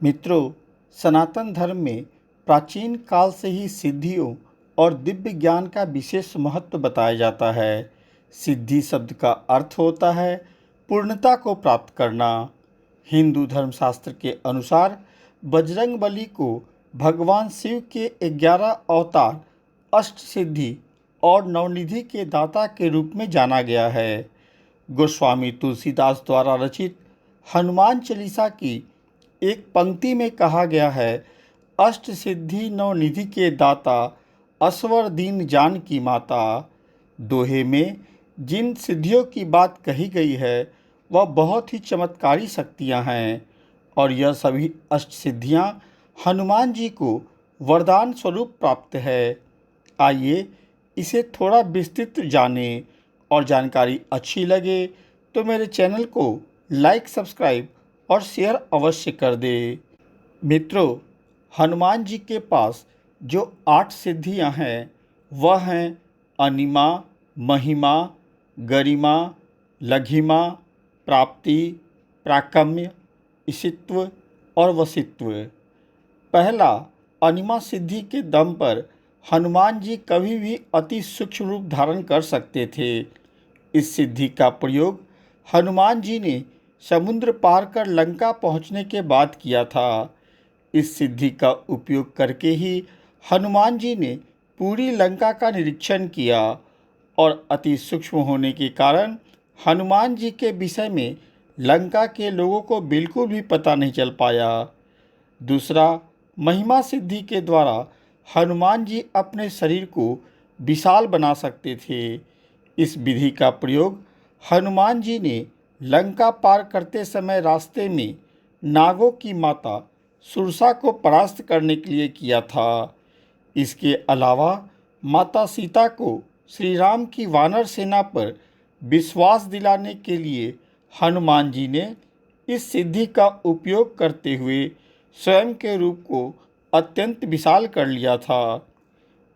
मित्रों, सनातन धर्म में प्राचीन काल से ही सिद्धियों और दिव्य ज्ञान का विशेष महत्व बताया जाता है। सिद्धि शब्द का अर्थ होता है पूर्णता को प्राप्त करना। हिंदू धर्मशास्त्र के अनुसार बजरंगबली को भगवान शिव के 11 अवतार, अष्ट सिद्धि और नवनिधि के दाता के रूप में जाना गया है। गोस्वामी तुलसीदास द्वारा रचित हनुमान चालीसा की एक पंक्ति में कहा गया है, अष्ट सिद्धि नवनिधि के दाता, असवर दीन जान की माता। दोहे में जिन सिद्धियों की बात कही गई है वह बहुत ही चमत्कारी शक्तियां हैं और यह सभी अष्ट सिद्धियां हनुमान जी को वरदान स्वरूप प्राप्त है। आइए इसे थोड़ा विस्तृत जानें और जानकारी अच्छी लगे तो मेरे चैनल को लाइक, सब्सक्राइब और शेयर अवश्य कर दे। मित्रों, हनुमान जी के पास जो 8 सिद्धियां हैं वह हैं अनिमा, महिमा, गरिमा, लघिमा, प्राप्ति, प्राकम्य, ईशित्व और वशित्व। पहला, अनिमा सिद्धि के दम पर हनुमान जी कभी भी अति सूक्ष्म रूप धारण कर सकते थे। इस सिद्धि का प्रयोग हनुमान जी ने समुद्र पार कर लंका पहुंचने के बाद किया था। इस सिद्धि का उपयोग करके ही हनुमान जी ने पूरी लंका का निरीक्षण किया और अति सूक्ष्म होने के कारण हनुमान जी के विषय में लंका के लोगों को बिल्कुल भी पता नहीं चल पाया। दूसरा, महिमा सिद्धि के द्वारा हनुमान जी अपने शरीर को विशाल बना सकते थे। इस विधि का प्रयोग हनुमान जी ने लंका पार करते समय रास्ते में नागों की माता सुरसा को परास्त करने के लिए किया था। इसके अलावा माता सीता को श्री राम की वानर सेना पर विश्वास दिलाने के लिए हनुमान जी ने इस सिद्धि का उपयोग करते हुए स्वयं के रूप को अत्यंत विशाल कर लिया था।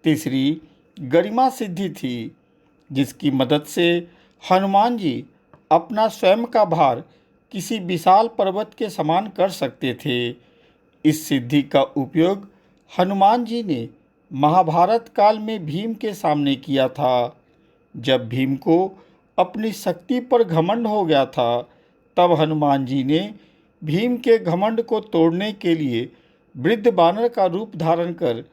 तीसरी, गरिमा सिद्धि थी, जिसकी मदद से हनुमान जी अपना स्वयं का भार किसी विशाल पर्वत के समान कर सकते थे। इस सिद्धि का उपयोग हनुमान जी ने महाभारत काल में भीम के सामने किया था। जब भीम को अपनी शक्ति पर घमंड हो गया था, तब हनुमान जी ने भीम के घमंड को तोड़ने के लिए वृद्ध बानर का रूप धारण कर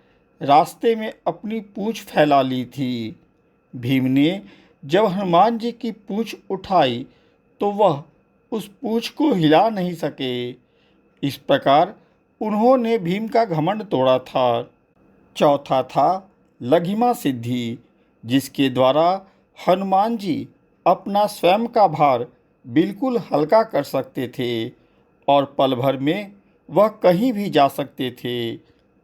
रास्ते में अपनी पूंछ फैला ली थी। भीम ने जब हनुमान जी की पूंछ उठाई तो वह उस पूंछ को हिला नहीं सके। इस प्रकार उन्होंने भीम का घमंड तोड़ा था। चौथा था लघिमा सिद्धि, जिसके द्वारा हनुमान जी अपना स्वयं का भार बिल्कुल हल्का कर सकते थे और पल भर में वह कहीं भी जा सकते थे।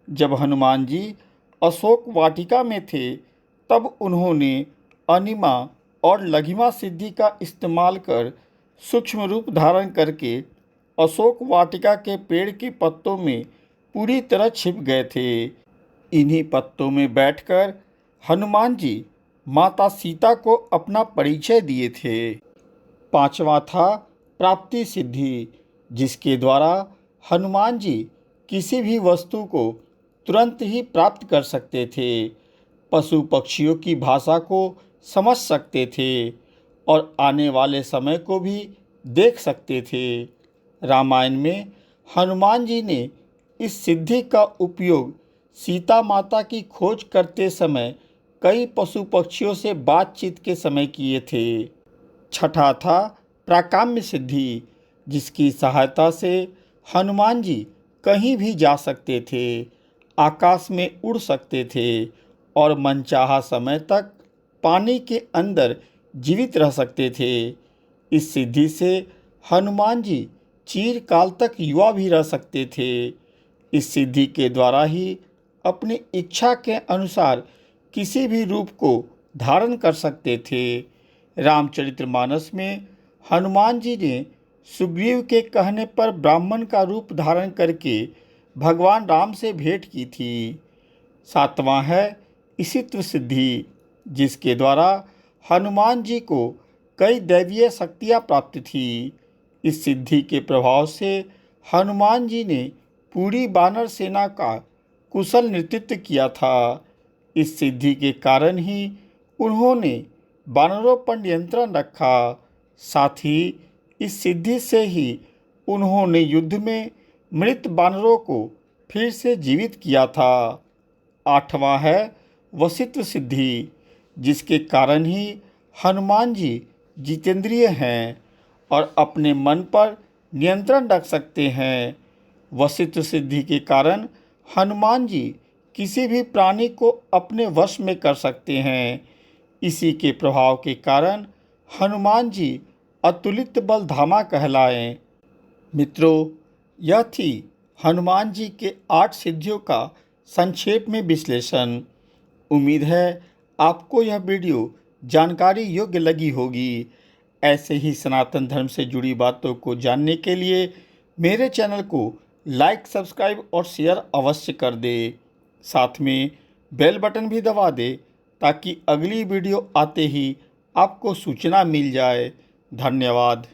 जब हनुमान जी अशोक वाटिका में थे, तब उन्होंने अनिमा और लघिमा सिद्धि का इस्तेमाल कर सूक्ष्म रूप धारण करके अशोक वाटिका के पेड़ के पत्तों में पूरी तरह छिप गए थे। इन्हीं पत्तों में बैठकर हनुमान जी माता सीता को अपना परिचय दिए थे। पांचवा था प्राप्ति सिद्धि, जिसके द्वारा हनुमान जी किसी भी वस्तु को तुरंत ही प्राप्त कर सकते थे, पशु पक्षियों की भाषा को समझ सकते थे और आने वाले समय को भी देख सकते थे। रामायण में हनुमान जी ने इस सिद्धि का उपयोग सीता माता की खोज करते समय कई पशु पक्षियों से बातचीत के समय किए थे। छठा था प्राकाम्य सिद्धि, जिसकी सहायता से हनुमान जी कहीं भी जा सकते थे, आकाश में उड़ सकते थे और मनचाहा समय तक पानी के अंदर जीवित रह सकते थे। इस सिद्धि से हनुमान जी चिरकाल तक युवा भी रह सकते थे। इस सिद्धि के द्वारा ही अपनी इच्छा के अनुसार किसी भी रूप को धारण कर सकते थे। रामचरितमानस में हनुमान जी ने सुग्रीव के कहने पर ब्राह्मण का रूप धारण करके भगवान राम से भेंट की थी। सातवां है ईशित्व सिद्धि, जिसके द्वारा हनुमान जी को कई दैवीय शक्तियाँ प्राप्त थी। इस सिद्धि के प्रभाव से हनुमान जी ने पूरी वानर सेना का कुशल नेतृत्व किया था। इस सिद्धि के कारण ही उन्होंने वानरों पर नियंत्रण रखा। साथ ही इस सिद्धि से ही उन्होंने युद्ध में मृत वानरों को फिर से जीवित किया था। 8वां है वशित्व सिद्धि, जिसके कारण ही हनुमान जी जितेंद्रिय हैं और अपने मन पर नियंत्रण रख सकते हैं। वशित्व सिद्धि के कारण हनुमान जी किसी भी प्राणी को अपने वश में कर सकते हैं। इसी के प्रभाव के कारण हनुमान जी अतुलित बलधामा कहलाए। मित्रों, यह थी हनुमान जी के 8 सिद्धियों का संक्षेप में विश्लेषण। उम्मीद है आपको यह वीडियो जानकारी योग्य लगी होगी। ऐसे ही सनातन धर्म से जुड़ी बातों को जानने के लिए मेरे चैनल को लाइक, सब्सक्राइब और शेयर अवश्य कर दे। साथ में बेल बटन भी दबा दे ताकि अगली वीडियो आते ही आपको सूचना मिल जाए। धन्यवाद।